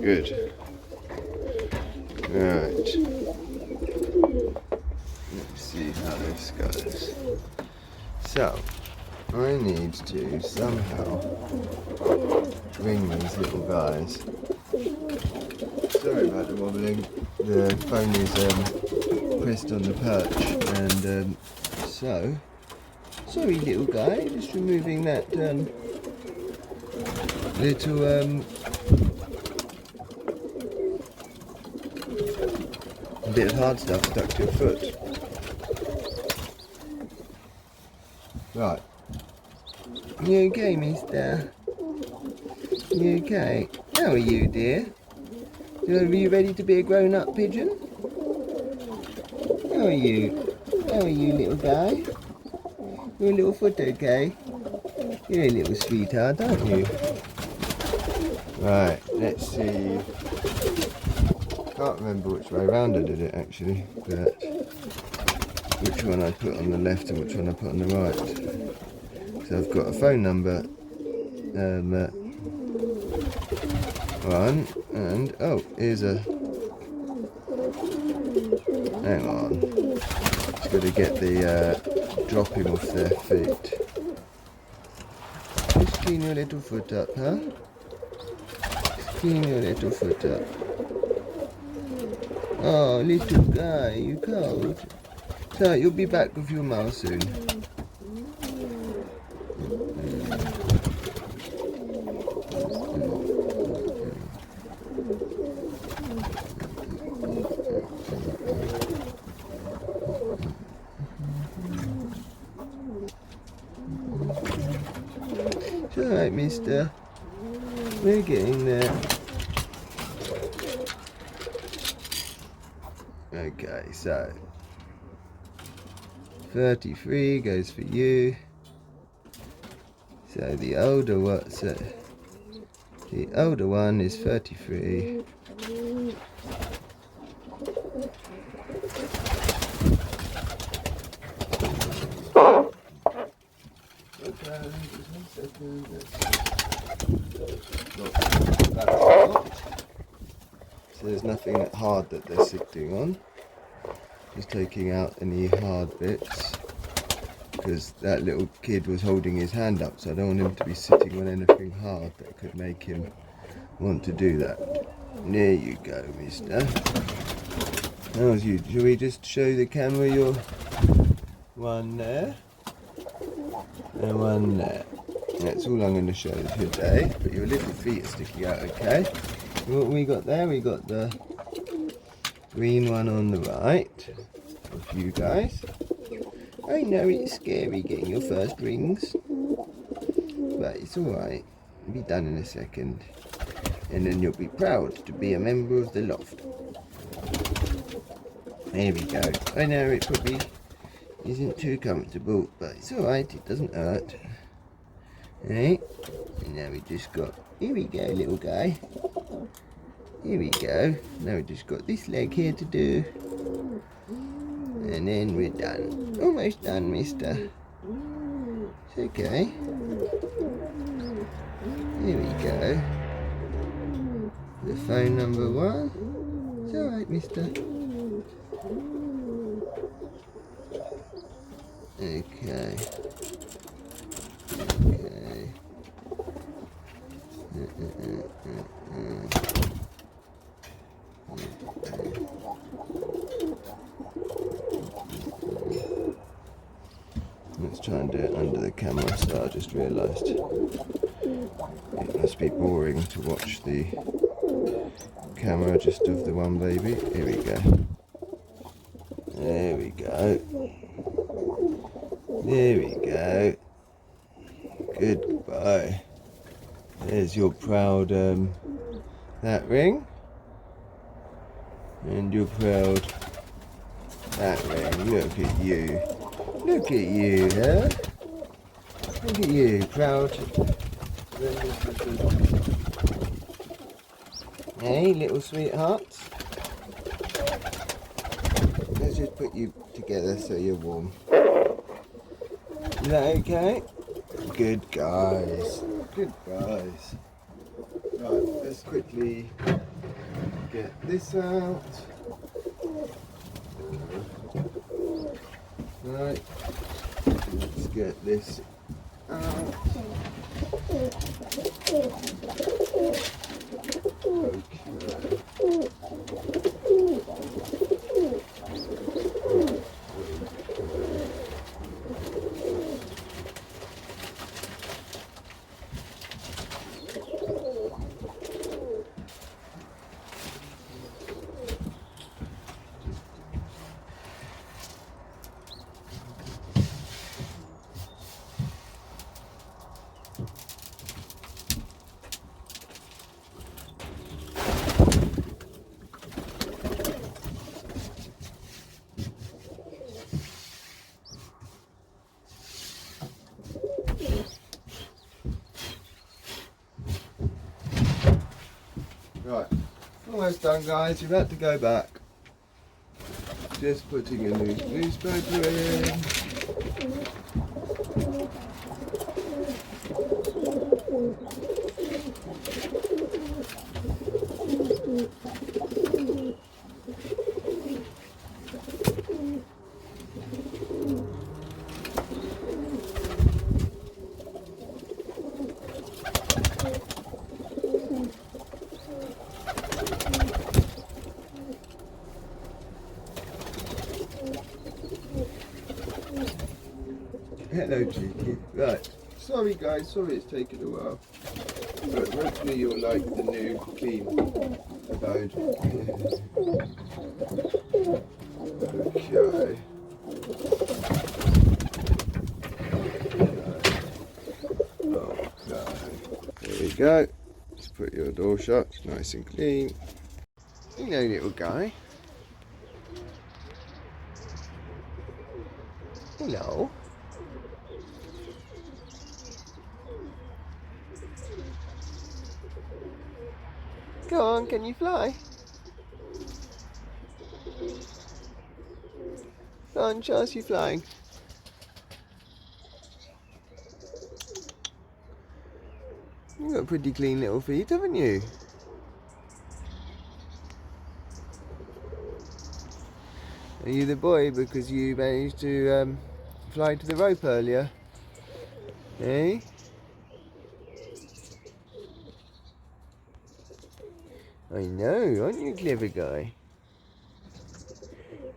Good. Right. Let's see how this goes. So, I need to somehow bring these little guys. Sorry about the wobbling. The phone is pressed on the perch, and so sorry little guy, just removing that little bit of hard stuff stuck to your foot. Right. You okay, mister? You okay? How are you, dear? Are you ready to be a grown-up pigeon? How are you? How are you, little guy? Your little foot okay? You're a little sweetheart, aren't you? Right, let's see. Can't remember which way round I did it actually, but which one I put on the left and which one I put on the right. So I've got a phone number, one, and oh, here's a. Hang on, just got to get the dropping off their feet. Just clean your little foot up, huh? Just clean your little foot up. Oh, little guy, you cold? So you'll be back with your mouse soon. It's alright, mister. We're getting there. Okay, so 33 goes for you. So the older one is 33. So there's nothing hard that they're sitting on. Just taking out any hard bits, because that little kid was holding his hand up, so I don't want him to be sitting on anything hard that could make him want to do that. There you go, mister. How's you? Shall we just show the camera your one there and one there? That's all I'm going to show today, but your little feet are sticking out okay. What we got there? We got the green one on the right for you guys. I know it's scary getting your first rings, but it's alright. It'll be done in a second. And then you'll be proud to be a member of the loft. There we go. I know it probably isn't too comfortable, but it's alright, it doesn't hurt. Right? And now we just got, here we go little guy. Here we go. Now we've just got this leg here to do. And then we're done. Almost done, mister. It's okay. Here we go. The phone number one. It's alright, mister. Okay. Okay. Let's try and do it under the camera, so I just realised it must be boring to watch the camera just of the one baby. Here we go. There we go. There we go. Goodbye. There's your proud that ring. And your proud that ring. Look at you. Look at you, huh? Look at you, proud. Hey, little sweethearts. Let's just put you together so you're warm. Is that okay? Good guys. Good guys. Right, let's quickly get this out. Right, let's get this out. Right, almost done guys, you've had to go back. Just putting a loose newspaper in. Hello cheeky. Right, sorry guys, sorry it's taken a while. But hopefully you'll like the new clean abode. Okay. There we go. Let's put your door shut, it's nice and clean. Hello little guy. Hello. Go on, can you fly? Go on, show us you flying. You've got pretty clean little feet, haven't you? Are you the boy because you managed to fly to the rope earlier? Eh? I know, aren't you a clever guy?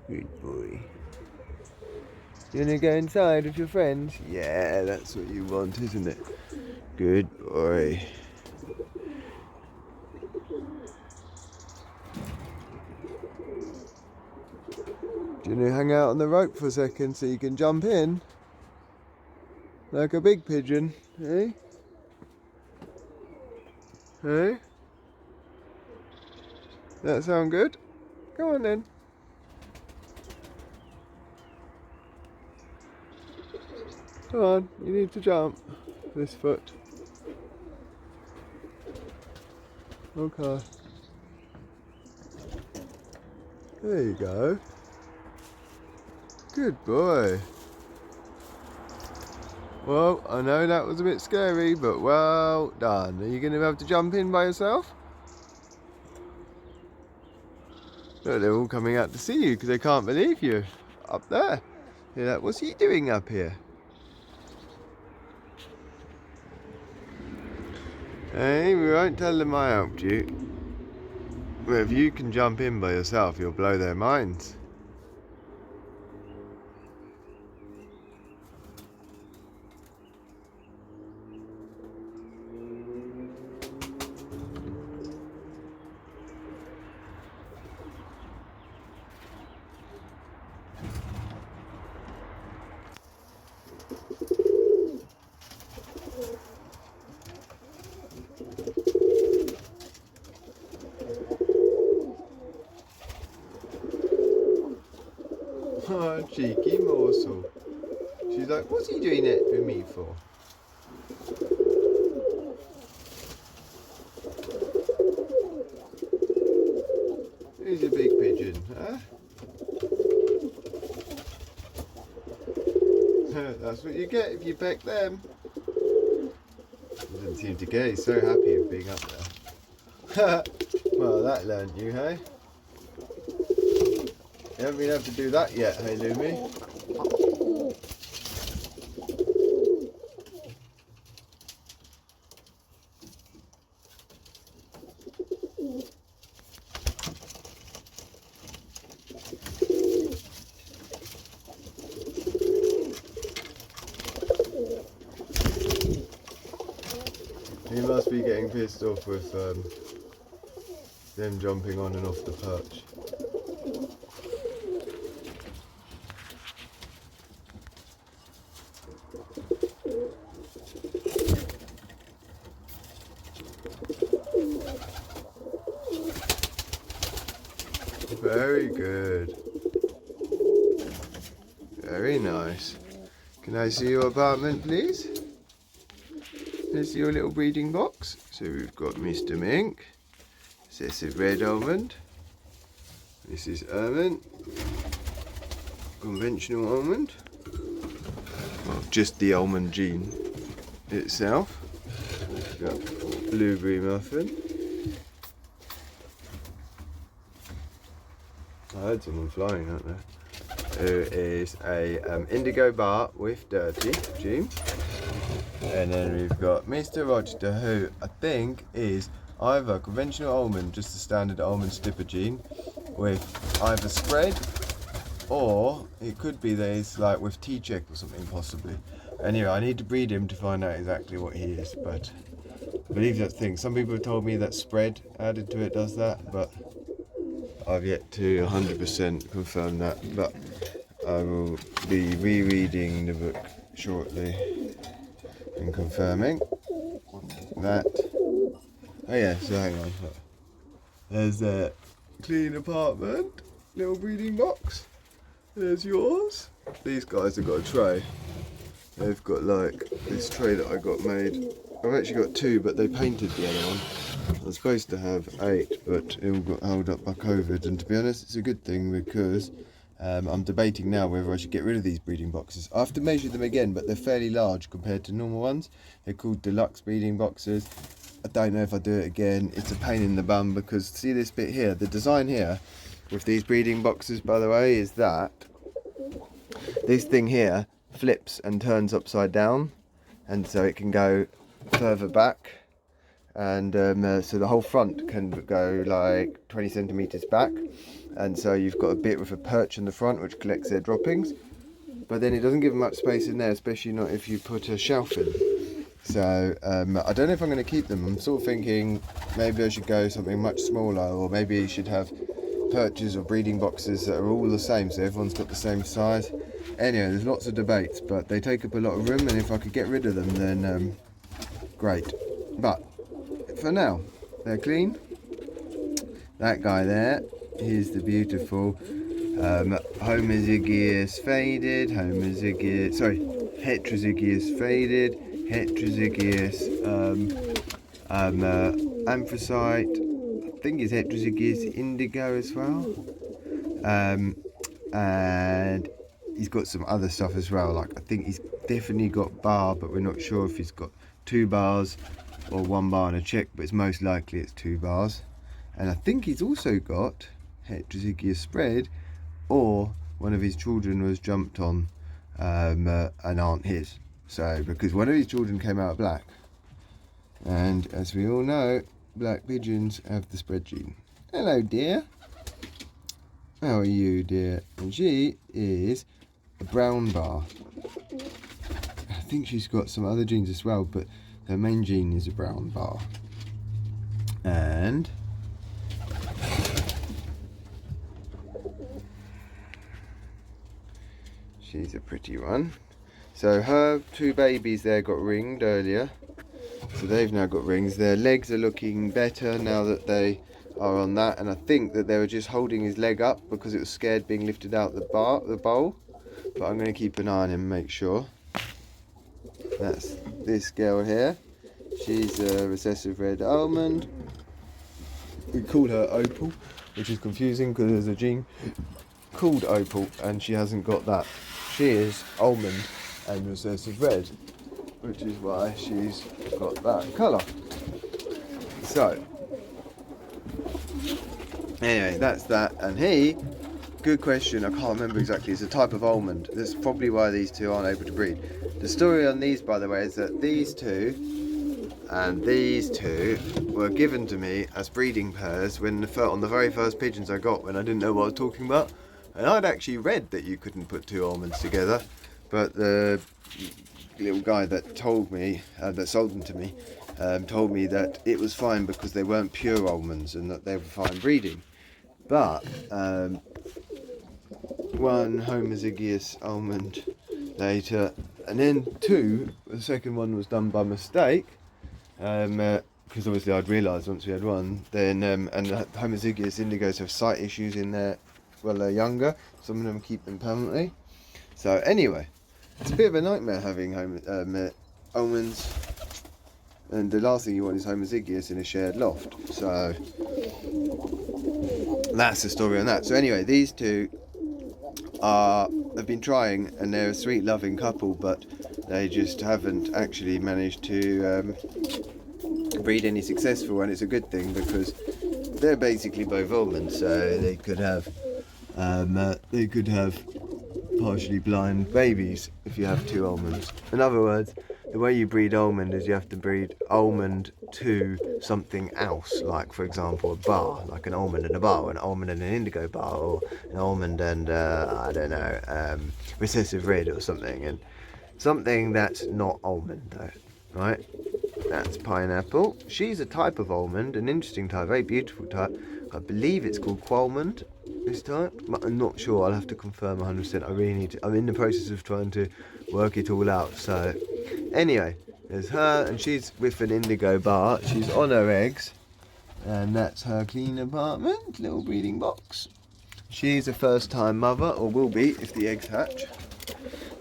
Good boy. You want to go inside with your friends? Yeah, that's what you want, isn't it? Good boy. Do you want to hang out on the rope for a second so you can jump in? Like a big pigeon, eh? Eh? That sound good? Go on then. Come on, you need to jump this foot. Okay. There you go. Good boy. Well, I know that was a bit scary, but well done. Are you going to have to jump in by yourself? Look, they're all coming out to see you because they can't believe you up there. You're like, what's he doing up here? Hey, we won't tell them I helped you. But if you can jump in by yourself, you'll blow their minds. Oh, cheeky morsel. She's like, what's he doing that for me for? Who's a big pigeon, huh? That's what you get if you peck them. He doesn't seem to care, he's so happy of being up there. Well, that learned you, hey? You haven't been able to do that yet, hey Lumi? He must be getting pissed off with them jumping on and off the perch. Very good. Very nice. Can I see your apartment, please? This is your little breeding box. So we've got Mr. Mink, Recessive Red Almond. This is Almond, conventional almond. Well, just the almond gene itself. We've got blueberry muffin. I heard someone flying out there. There is a indigo bar with dirty gene. And then we've got Mr. Rochester, who I think is either conventional almond, just a standard almond stipper gene, with either spread, or it could be that it's like with T-check or something possibly. Anyway, I need to breed him to find out exactly what he is, but I believe that thing. Some people have told me that spread added to it does that, but I've yet to 100% confirm that. But I will be rereading the book shortly and confirming that. Oh yeah, so hang on. There's a clean apartment, little breeding box. There's yours. These guys have got a tray. They've got like this tray that I got made. I've actually got two, but they painted the other one. I was supposed to have 8, but it all got held up by COVID. And to be honest, it's a good thing because I'm debating now whether I should get rid of these breeding boxes. I have to measure them again, but they're fairly large compared to normal ones. They're called deluxe breeding boxes. I don't know if I do it again. It's a pain in the bum because see this bit here, the design here with these breeding boxes, by the way, is that this thing here flips and turns upside down, and so it can go further back, and so the whole front can go like 20 centimeters back, and so you've got a bit with a perch in the front which collects their droppings, but then it doesn't give much space in there, especially not if you put a shelf in. So I don't know if I'm going to keep them. I'm sort of thinking maybe I should go something much smaller, or maybe you should have perches or breeding boxes that are all the same, so everyone's got the same size. Anyway, there's lots of debates, but they take up a lot of room, and if I could get rid of them, then great. But for now, they're clean. That guy there, here's the beautiful Homozygous faded, Hetrozygous faded, Hetrozygous Anthracite, I think it's Hetrozygous Indigo as well, and he's got some other stuff as well, like I think he's definitely got bar, but we're not sure if he's got 2 bars or 1 bar and a check, but it's most likely it's 2 bars. And I think he's also got Hetrozygous spread, or one of his children was jumped on and aren't his. So, because one of his children came out black, and as we all know, black pigeons have the spread gene. Hello dear. How are you, dear? And she is a brown bar. I think she's got some other genes as well, but her main gene is a brown bar. And she's a pretty one. So her 2 babies there got ringed earlier, so they've now got rings. Their legs are looking better now that they are on that, and I think that they were just holding his leg up because it was scared being lifted out the bowl. But I'm going to keep an eye on him and make sure. That's this girl here. She's a recessive red almond. We call her Opal, which is confusing because there's a gene called Opal and she hasn't got that. She is almond and recessive red, which is why she's got that colour. So Anyway, that's that. And he, good question, I can't remember exactly, it's a type of almond. That's probably why these two aren't able to breed. The story on these, by the way, is that these two and these two were given to me as breeding pairs when on the very first pigeons I got, when I didn't know what I was talking about. And I'd actually read that you couldn't put two almonds together, but the little guy that told me, that sold them to me, told me that it was fine because they weren't pure almonds and that they were fine breeding. But one homozygous almond later, and then two, the second one was done by mistake, because obviously I'd realised once we had one, then and the homozygous indigos have sight issues in their, well, they're younger, some of them keep them permanently. So anyway, it's a bit of a nightmare having almonds, and the last thing you want is homozygous in a shared loft. So that's the story on that. So anyway, these two have been trying, and they're a sweet loving couple, but they just haven't actually managed to breed any successful, and it's a good thing because they're basically both almonds, so they could have partially blind babies if you have two almonds. In other words, the way you breed almond is you have to breed almond to something else, like for example a bar, like an almond and a bar, or an almond and an indigo bar, or an almond and I don't know, recessive red or something, and something that's not almond though, right? That's pineapple. She's a type of almond, an interesting type, very beautiful type. I believe it's called Qualmond, this type, but I'm not sure. I'll have to confirm 100%. I really need to, I'm in the process of trying to work it all out. So anyway, there's her, and she's with an indigo bar. She's on her eggs, and that's her clean apartment, little breeding box. She's a first time mother, or will be if the eggs hatch.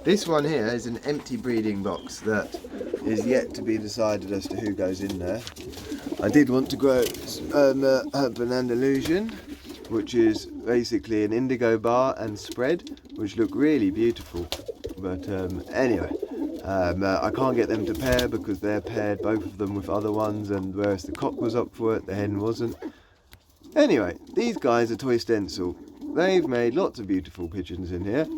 This one here is an empty breeding box that is yet to be decided as to who goes in there. I did want to grow Urban Andalusian, which is basically an indigo bar and spread, which look really beautiful. But anyway, I can't get them to pair because they're paired, both of them, with other ones, and whereas the cock was up for it, the hen wasn't. Anyway, these guys are Toy Stencil. They've made lots of beautiful pigeons in here,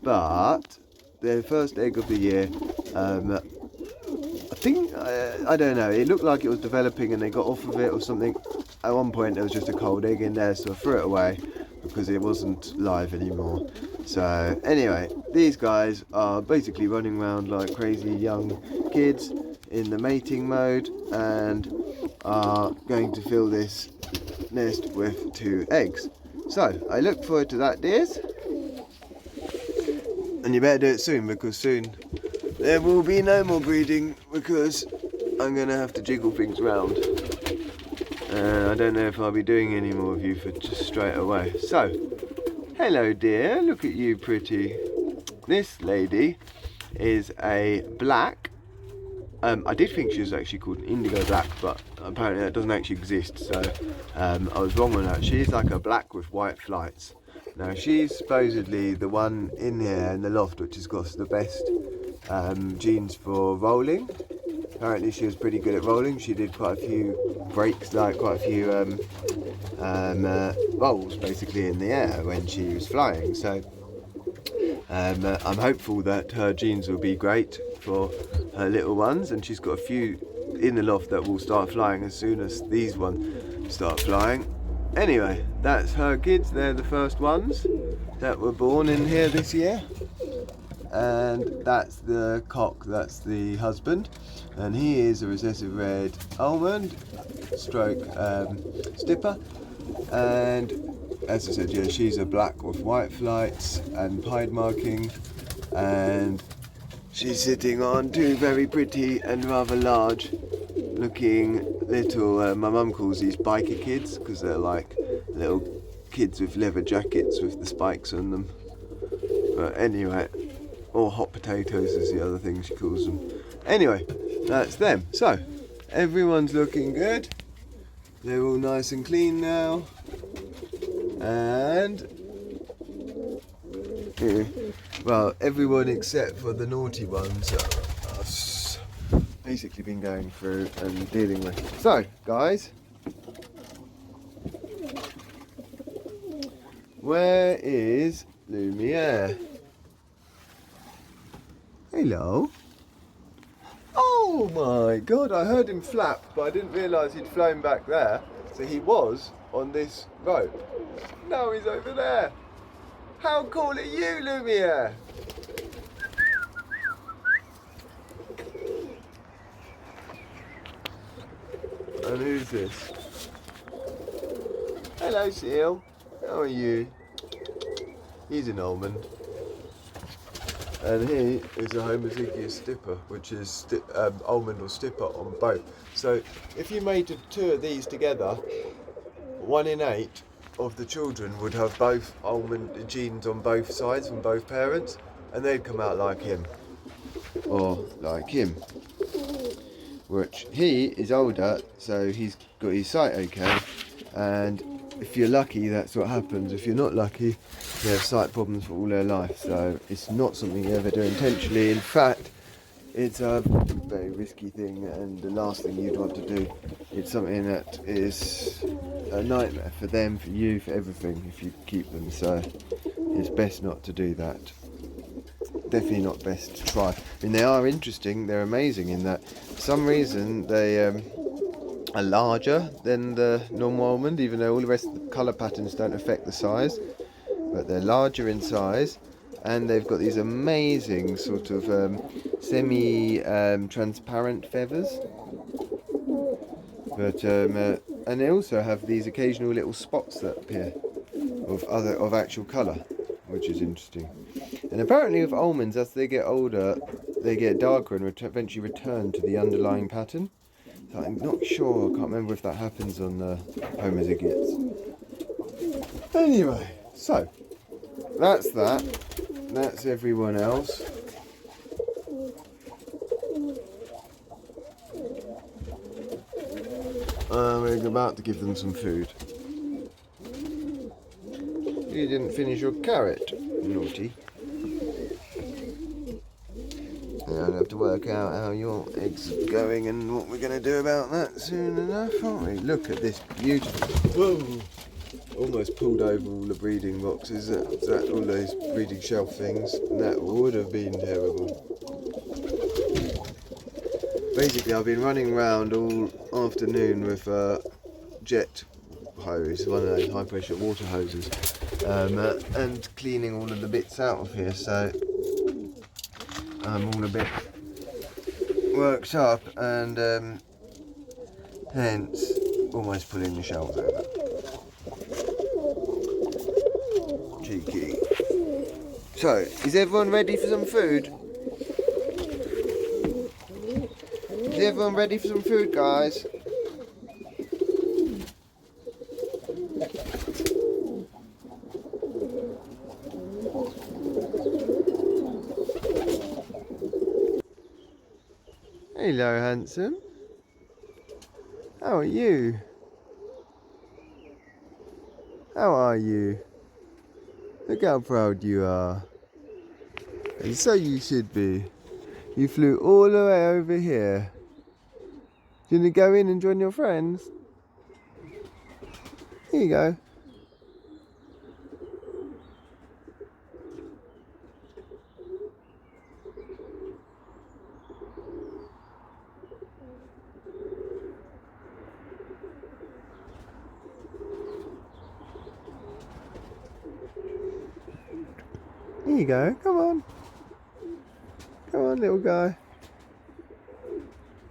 but their first egg of the year, I think, I don't know, it looked like it was developing and they got off of it or something. At one point there was just a cold egg in there, so I threw it away because it wasn't live anymore. So anyway, these guys are basically running around like crazy young kids in the mating mode and are going to fill this nest with 2 eggs. So I look forward to that, dears. And you better do it soon, because soon there will be no more breeding, because I'm going to have to jiggle things around. I don't know if I'll be doing any more of you for just straight away. So, hello dear, look at you pretty. This lady is a black. I did think she was actually called an indigo black, but apparently that doesn't actually exist, so I was wrong on that. She's like a black with white flights. Now she's supposedly the one in here in the loft which has got the best genes for rolling. Apparently she was pretty good at rolling. She did quite a few breaks, like quite a few rolls basically in the air when she was flying. So I'm hopeful that her genes will be great for her little ones, and she's got a few in the loft that will start flying as soon as these ones start flying. Anyway, that's her kids. They're the first ones that were born in here this year. And that's the cock, that's the husband, and he is a recessive red almond stroke stipper, and as I said, yeah, she's a black with white flights and pied marking, and she's sitting on 2 very pretty and rather large looking little, my mum calls these biker kids because they're like little kids with leather jackets with the spikes on them. But anyway, or hot potatoes is the other thing she calls them. Anyway, that's them. So, everyone's looking good. They're all nice and clean now. And, yeah, well, everyone except for the naughty ones I've basically been going through and dealing with. So, guys, Where is Lumiere? Hello. Oh my god, I heard him flap, but I didn't realise he'd flown back there. So he was on this rope. Now he's over there. How cool are you, Lumiere? And who's this? Hello, Seal. How are you? He's an Almond. And he is a Homozygous Stipper, which is Almond or Stipper on both. So if you made two of these together, 1 in 8 of the children would have both Almond genes on both sides from both parents, and they'd come out like him. Or like him. Which he is older, so he's got his sight okay, and if you're lucky, that's what happens. If you're not lucky, they have sight problems for all their life. So it's not something you ever do intentionally. In fact, it's a very risky thing, and the last thing you'd want to do. It's something that is a nightmare for them, for you, for everything if you keep them. So it's best not to do that. Definitely not best to try. I mean, they are interesting. They're amazing in that for some reason they are larger than the normal almond, even though all the rest of the colour patterns don't affect the size, but they're larger in size, and they've got these amazing sort of semi-transparent feathers, but and they also have these occasional little spots that appear of actual colour, which is interesting. And apparently with almonds, as they get older, they get darker and eventually return to the underlying pattern. So I'm not sure, I can't remember if that happens on the Homozygous. Anyway, so that's that. That's everyone else. We're about to give them some food. You didn't finish your carrot, naughty. I'll have to work out how your eggs are going and what we're going to do about that soon enough, aren't we? Look at this beautiful... Whoa! Almost pulled over all the breeding boxes, all those breeding shelf things, and that would have been terrible. Basically, I've been running around all afternoon with a jet hose, one of those high pressure water hoses, and cleaning all of the bits out of here, so I'm all a bit worked up, and hence almost pulling the shelves over. Cheeky. So, is everyone ready for some food? Is everyone ready for some food, guys? Hello, handsome. How are you? How are you? Look how proud you are. And so you should be. You flew all the way over here. Do you want to go in and join your friends? Here you go. Here you go, come on. Come on, little guy.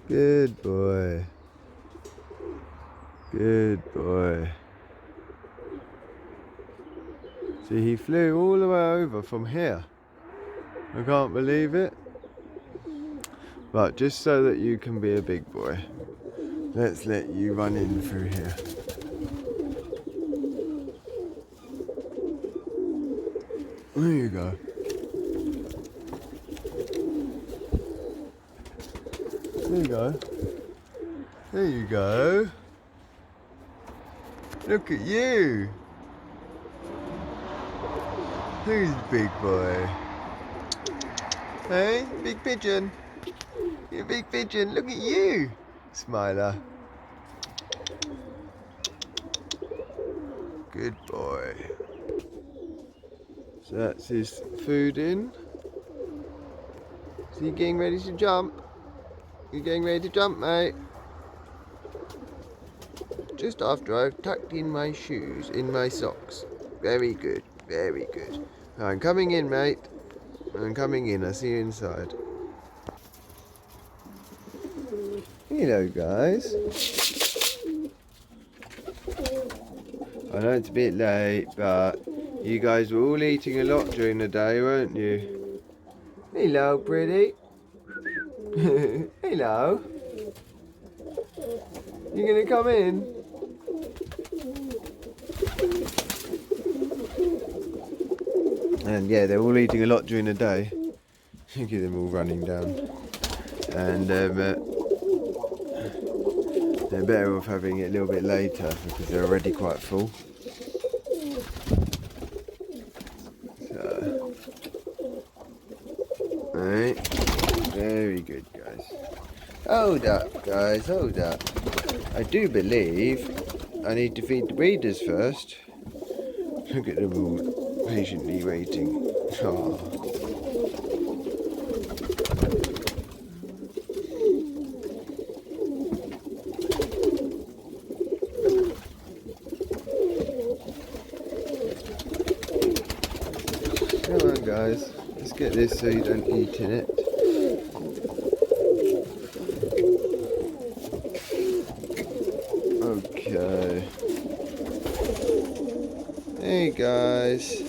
Good boy. Good boy. See, he flew all the way over from here. I can't believe it. But just so that you can be a big boy, let's let you run in through here. There you go. There you go. There you go. Look at you. Who's big boy? Hey, big pigeon. You big pigeon. Look at you. Smiler. Good boy. So that's his food in. So you getting ready to jump? You getting ready to jump, mate? Just after I've tucked in my shoes in my socks. Very good, very good. I'm coming in, mate. I'm coming in. I'll see you inside. Hello, guys. I know it's a bit late, but you guys were all eating a lot during the day, weren't you? Hello, pretty. Hello. You gonna come in? And yeah, they're all eating a lot during the day. Look at them all running down. And they're better off having it a little bit later because they're already quite full. So, right, very good, guys. Hold up, guys, hold up. I do believe I need to feed the breeders first. Look at them all patiently waiting. Oh. Come on, guys, let's get this so you don't eat in it. Okay. Hey, guys.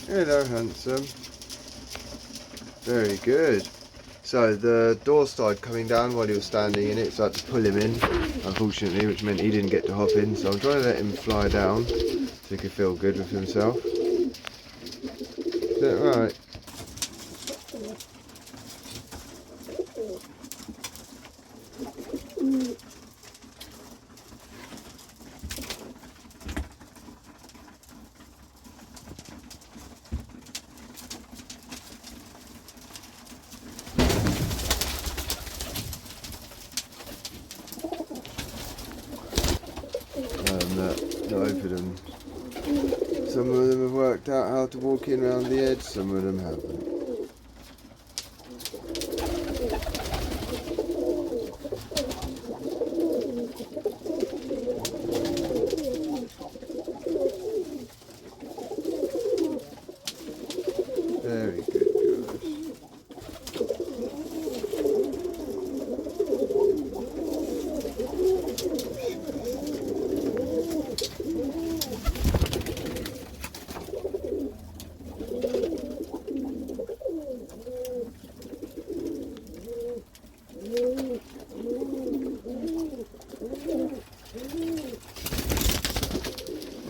Hello, handsome. Very good. So the door started coming down while he was standing in it, so I had to pull him in, unfortunately, which meant he didn't get to hop in. So I'm trying to let him fly down so he can feel good with himself. Is that right? Both of them. Some of them have worked out how to walk in around the edge, some of them haven't. Very good, guys.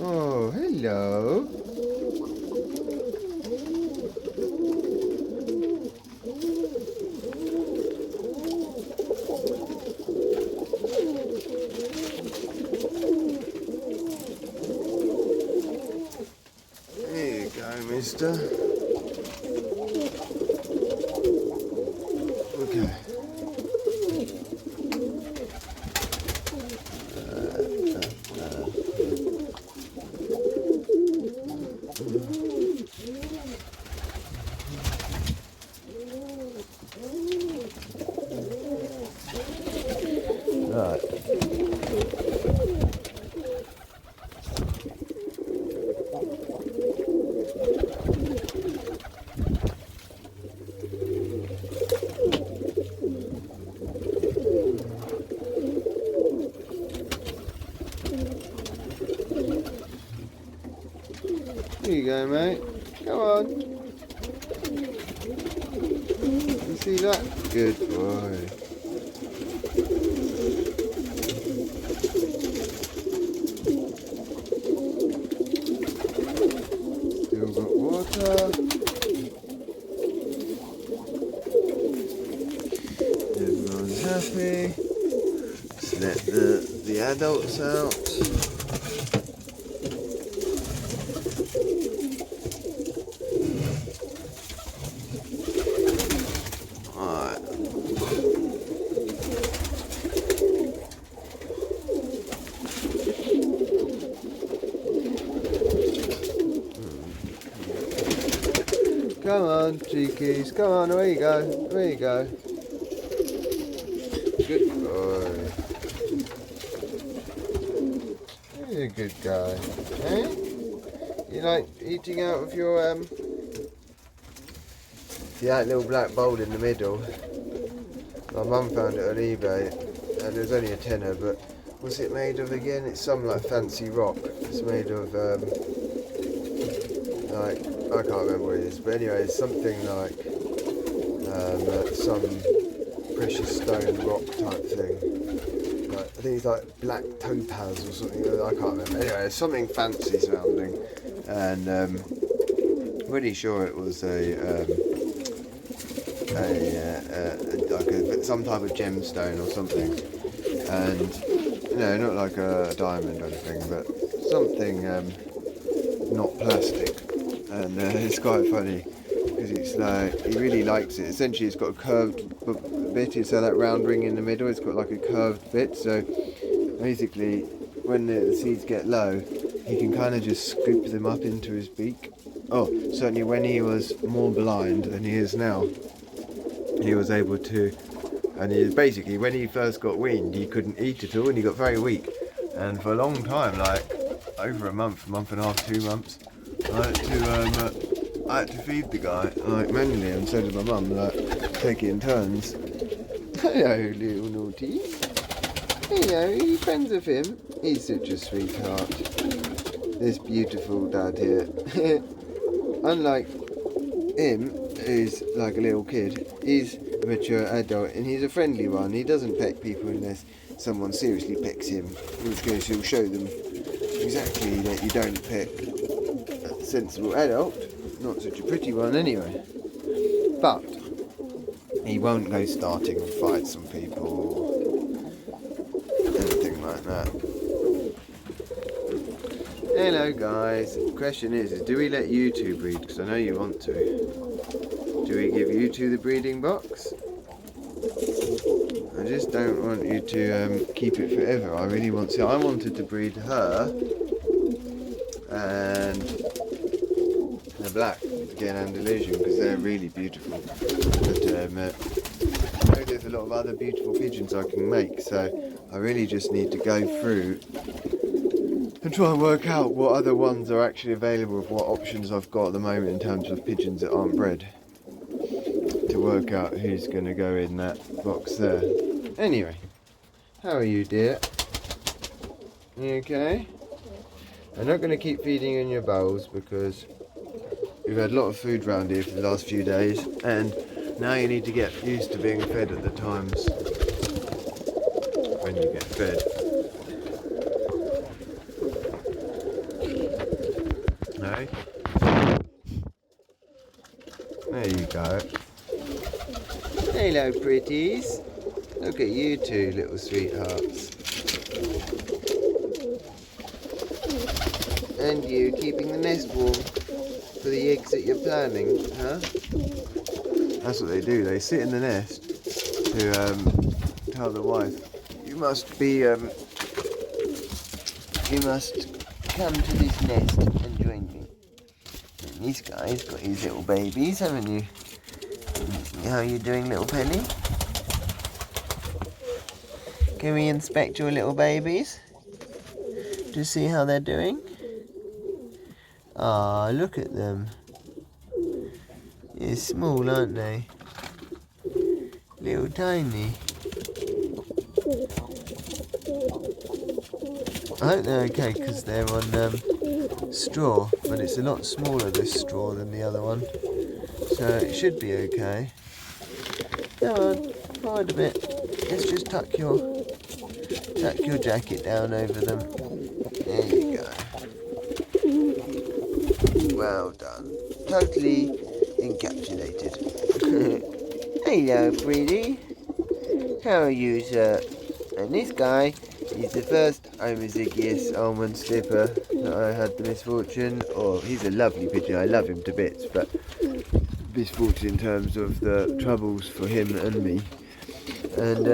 Oh, hello. mister. Okay. Right. Here you go, mate. Come on. You see that? Good boy. Still got water. Everyone's happy. Let's let the adults out. Come on, cheekies. Come on, away you go. Away you go. Good boy. You're a good guy. Eh? You like eating out of your, See that little black bowl in the middle? My mum found it on eBay, and it was only a tenner, but what's it made of again? It's some like fancy rock. It's made of, like, I can't remember what it is, but anyway, it's something like some precious stone rock type thing. Like, I think it's like black topaz or something. I can't remember. Anyway, it's something fancy sounding, and pretty sure it was like some type of gemstone or something, and not like a diamond or anything, but something not plastic. And it's quite funny because it's like he really likes it. Essentially, it's got a curved bit. It's that round ring in the middle. It's got like a curved bit. So basically, when the seeds get low, he can kind of just scoop them up into his beak. Oh, certainly when he was more blind than he is now, he was able to. And he basically, when he first got weaned, he couldn't eat at all, and he got very weak. And for a long time, like over a month and a half, 2 months. I had to feed the guy, like manually, and so did my mum, like take it in turns. Hello, little naughty. Hello, are you friends with him? He's such a sweetheart. This beautiful dad here. Unlike him, who's like a little kid, he's a mature adult, and he's a friendly one. He doesn't peck people unless someone seriously pecks him, in which case he'll show them exactly that you don't peck sensible adult, not such a pretty one anyway, but he won't go starting fights on people, anything like that. Hello guys, the question is do we let you two breed, because I know you want to. Do we give you two the breeding box? I just don't want you to keep it forever. I really want to. I wanted to breed her and the black, again, Andalusian, because they're really beautiful. But I know there's a lot of other beautiful pigeons I can make, so I really just need to go through and try and work out what other ones are actually available, with what options I've got at the moment in terms of pigeons that aren't bred, to work out who's going to go in that box there. Anyway, how are you, dear? You okay? I'm not going to keep feeding you in your bowls because we've had a lot of food around here for the last few days, and now you need to get used to being fed at the times when you get fed. No? There you go. Hello, pretties. Look at you two little sweethearts. And you keeping the nest warm. for the eggs that you're planning, huh? That's what they do. They sit in the nest to tell the wife, you must come to this nest and join me. And this guy's got his little babies, haven't you? How are you doing, little Penny? Can we inspect your little babies to see how they're doing? Ah, look at them. They're small, aren't they? Little tiny. I hope they're okay because they're on straw, but it's a lot smaller, this straw, than the other one. So it should be okay. Come on, forward a bit. Let's just tuck your jacket down over them. There you go. Well done. Totally encapsulated. Hello, pretty. How are you, sir? And this guy is the first Homozygous almond stipper that I had the misfortune, or he's a lovely pigeon, I love him to bits, but misfortune in terms of the troubles for him and me. And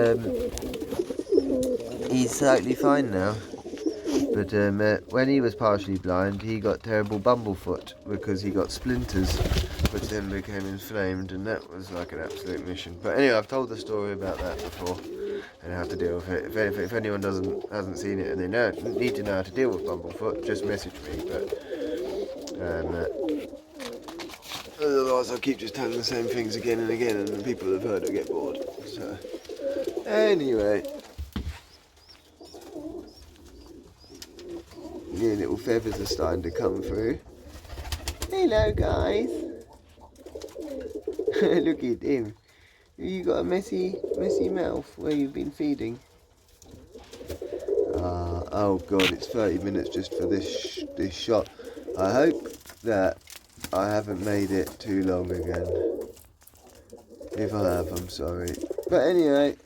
he's totally fine now. But when he was partially blind, he got terrible bumblefoot because he got splinters, which then became inflamed, and that was like an absolute mission. But anyway, I've told the story about that before and how to deal with it. If anyone hasn't seen it and they need to know how to deal with bumblefoot, just message me. But otherwise, I'll keep just telling the same things again and again, and the people that have heard it get bored. So anyway. Your little feathers are starting to come through. Hello, guys. Look at him. You got a messy mouth where you've been feeding. Oh God, it's 30 minutes just for this shot. I hope that I haven't made it too long again. If I have, I'm sorry. But anyway.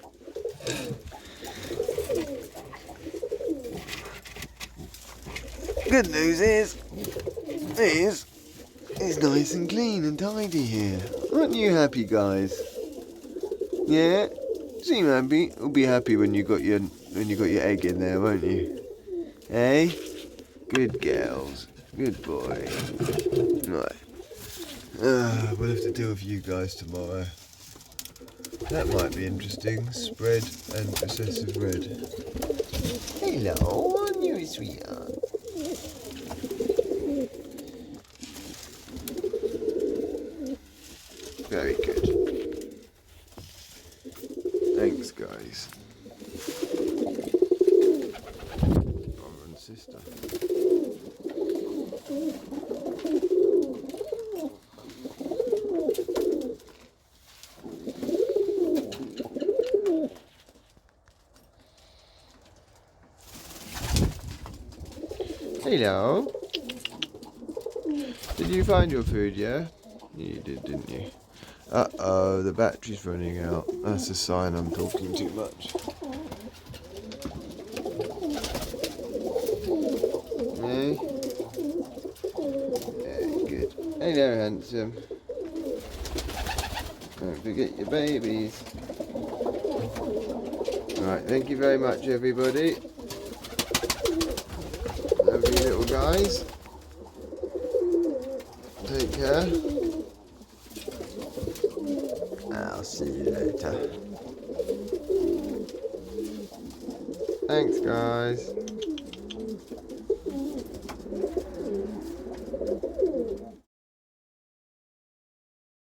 Good news is it's nice and clean and tidy here. Aren't you happy, guys? Yeah? Seem happy? You'll be happy when you got your egg in there, won't you? Hey? Good girls. Good boy. Right. We'll have to deal with you guys tomorrow. That might be interesting. Spread and recessive red. Hello, aren't you a sweetheart? Very good. Thanks, guys. Brother and sister. Hello. Did you find your food, yeah? You did, didn't you? Uh-oh, the battery's running out. That's a sign I'm talking too much. Yeah? Very good. Hello, handsome. Don't forget your babies. Alright, thank you very much, everybody. Love you, little guys. Take care. I'll see you later. Thanks, guys.